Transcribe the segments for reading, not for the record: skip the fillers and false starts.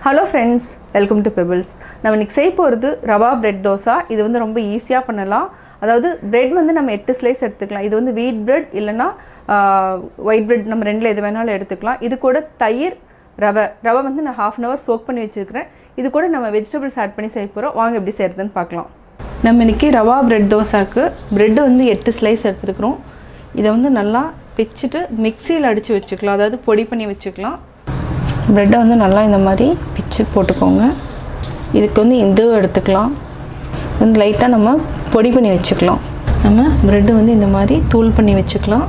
Hello friends, welcome to Pebbles. நம்ம இன்னைக்கு செய்ய போறது ரவா பிரெட் தோசை. இது வந்து ரொம்ப ஈஸியா பண்ணலாம். அதாவது பிரெட் வந்து நம்ம 8 ஸ்லைஸ் எடுத்துக்கலாம். இது வந்து வீட் பிரெட் இல்லனா ஒயிட் பிரெட் நம்ம ரெண்டுல எது வேணாலும் எடுத்துக்கலாம். இது கூட தயிர், ரவை வந்து நான் half an hour soak பண்ணி வச்சிருக்கேன். இது கூட நம்ம வெஜிடபிள்ஸ் ஆட் பண்ணி செய்ய போறோம். வாங்க எப்படி செய்யறதுன்னு பார்க்கலாம். நம்ம இன்னைக்கு ரவா பிரெட் தோசாக்கு பிரெட் வந்து 8 ஸ்லைஸ் எடுத்துக்கிறோம். இத வந்து நல்லா பிச்சிட்டு மிக்ஸில அடிச்சு வச்சுக்கலாம். அதாவது பொடி பண்ணி வச்சுக்கலாம். பிரெட்டை வந்து நல்லா இந்த மாதிரி பிச்சு போட்டுக்கோங்க. இதுக்கு வந்து இந்த எடுத்துக்கலாம். வந்து லைட்டாக நம்ம பொடி பண்ணி வச்சுக்கலாம். நம்ம பிரெட்டு வந்து இந்த மாதிரி தூள் பண்ணி வச்சுக்கலாம்.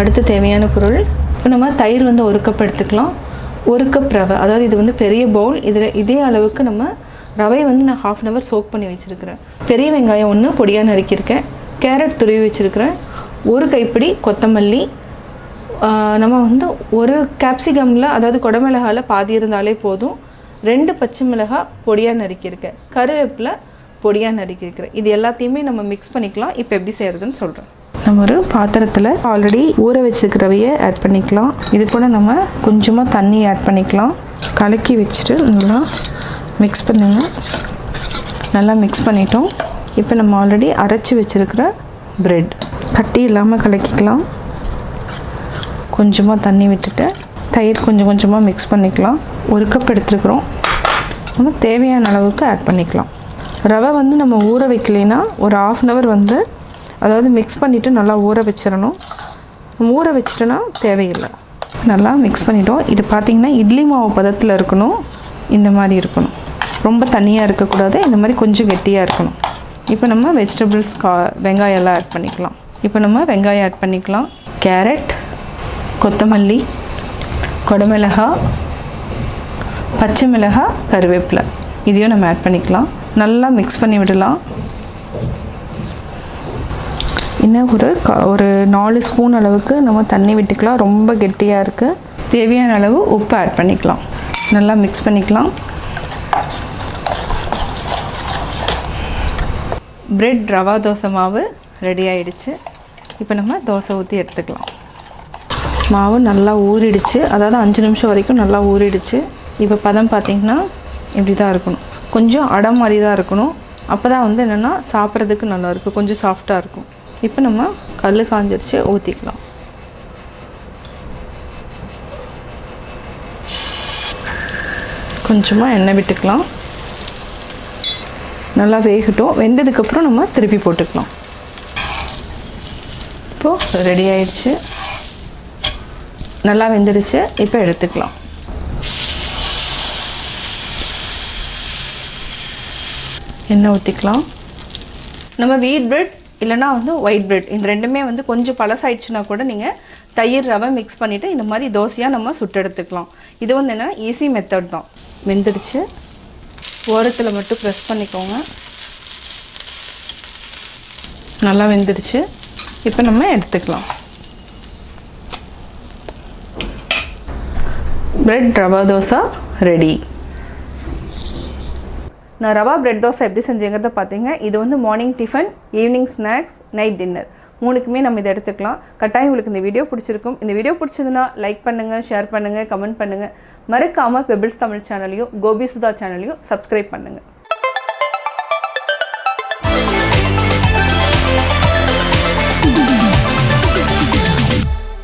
அடுத்து தேவையான பொருள் இப்போ நம்ம தயிர் வந்து 1 கப் எடுத்துக்கலாம். 1 கப் ரவை, அதாவது இது வந்து பெரிய பவுல். இதில் இதே அளவுக்கு நம்ம ரவையை வந்து நான் half an hour soak பண்ணி வச்சுருக்கிறேன். பெரிய வெங்காயம் 1 பொடியாக நறுக்கியிருக்கேன். கேரட் துருவி வச்சுருக்கிறேன். 1 கைப்பிடி கொத்தமல்லி, நம்ம வந்து 1 கேப்சிகமில் அதாவது குடமிளகாயில் பாதி இருந்தாலே போதும். 2 பச்சை மிளகாய் பொடியாக நறுக்கியிருக்கேன். கருவேப்பிலை பொடியாக நறுக்கியிருக்கிறேன். இது எல்லாத்தையுமே நம்ம மிக்ஸ் பண்ணிக்கலாம். இப்போ எப்படி செய்கிறதுன்னு சொல்கிறேன். நம்ம ஒரு பாத்திரத்தில் ஆல்ரெடி ஊற வச்சுருக்கிறவையை ஆட் பண்ணிக்கலாம். இது கூட நம்ம கொஞ்சமாக தண்ணி ஆட் பண்ணிக்கலாம். கலக்கி வச்சுட்டு நல்லா மிக்ஸ் பண்ணுங்க. நல்லா மிக்ஸ் பண்ணிட்டோம். இப்போ நம்ம ஆல்ரெடி அரைச்சி வச்சுருக்கிற பிரெட் கட்டி இல்லாமல் கலக்கிக்கலாம். கொஞ்சமாக தண்ணி விட்டுட்டு தயிர் கொஞ்சமாக மிக்ஸ் பண்ணிக்கலாம். 1 கப் எடுத்துருக்குறோம். நம்ம தேவையான அளவுக்கு ஆட் பண்ணிக்கலாம். ரவை வந்து நம்ம ஊற வைக்கலைன்னா ஒரு half an hour வந்து அதாவது மிக்ஸ் பண்ணிவிட்டு நல்லா ஊற வச்சிடணும். ஊற வச்சிட்டோன்னா தேவையில்லை. நல்லா மிக்ஸ் பண்ணிட்டோம். இது பார்த்திங்கன்னா இட்லி மாவு பதத்தில் இருக்கணும். இந்த மாதிரி இருக்கணும். ரொம்ப தண்ணியாக இருக்கக்கூடாது. இந்த மாதிரி கொஞ்சம் கெட்டியாக இருக்கணும். இப்போ நம்ம வெஜிடபிள்ஸ் வெங்காயம் எல்லாம் ஆட் பண்ணிக்கலாம். இப்போ நம்ம வெங்காயம் ஆட் பண்ணிக்கலாம். கேரட், கொத்தமல்லி, குடமிளகாய், பச்சை மிளகாய், கருவேப்பிலை இதையும் நம்ம ஆட் பண்ணிக்கலாம். நல்லா மிக்ஸ் பண்ணி விடலாம். இன்னும் ஒரு 4 ஸ்பூன் அளவுக்கு நம்ம தண்ணி விட்டுக்கலாம். ரொம்ப கெட்டியாக இருக்குது. தேவையான அளவு உப்பு ஆட் பண்ணிக்கலாம். நல்லா மிக்ஸ் பண்ணிக்கலாம். பிரெட் ரவா தோசை மாவு ரெடி ஆகிடுச்சு. இப்போ நம்ம தோசை ஊற்றி எடுத்துக்கலாம். மாவு நல்லா ஊறிடுச்சு. அதாவது 5 நிமிஷம் வரைக்கும் நல்லா ஊறிடுச்சு. இப்போ பதம் பார்த்திங்கன்னா இப்படி தான் இருக்கணும். கொஞ்சம் அடை மாதிரி தான் இருக்கணும். அப்போ தான் வந்து என்னென்னா சாப்பிட்றதுக்கு நல்லாயிருக்கும். கொஞ்சம் சாஃப்டாக இருக்கும். இப்போ நம்ம கல் காஞ்சிருச்சு, ஊற்றிக்கலாம். கொஞ்சமாக எண்ணெய் விட்டுக்கலாம். நல்லா வேகட்டும். வெந்ததுக்கப்புறம் நம்ம திருப்பி போட்டுக்கலாம். இப்போது ரெடி ஆயிடுச்சு. நல்லா வெந்துடுச்சு. இப்போ எடுத்துக்கலாம். எண்ணெய் ஊற்றிக்கலாம். நம்ம வீட் பிரெட் இல்லைனா வந்து ஒயிட் பிரெட் இந்த ரெண்டுமே வந்து கொஞ்சம் பழசாயிடுச்சுன்னா கூட நீங்கள் தயிர் ரவை மிக்ஸ் பண்ணிவிட்டு இந்த மாதிரி தோசையாக நம்ம சுட்டு எடுத்துக்கலாம். இது வந்து என்னென்னா ஈஸி மெத்தட் தான். வெந்துடுச்சு. ஓரத்தில் மட்டும் ப்ரெஸ் பண்ணிக்கோங்க. நல்லா வெந்துடுச்சு. இப்போ நம்ம எடுத்துக்கலாம். Bread rava dosa ready. நான் ரவா பிரெட் தோசை எப்படி செஞ்சேங்கிறத பார்த்தீங்க. இது வந்து morning tiffin, evening snacks, night dinner 3க்குமே நம்ம இதை எடுத்துக்கலாம். கட்டாயம் உங்களுக்கு இந்த வீடியோ பிடிச்சிருக்கும். இந்த வீடியோ பிடிச்சதுன்னா லைக் பண்ணுங்கள், ஷேர் பண்ணுங்கள், கமெண்ட் பண்ணுங்கள். மறக்காமல் பெபிள்ஸ் தமிழ் சேனலையும் கோபி சுதா சேனலையும் சப்ஸ்கிரைப் பண்ணுங்கள்.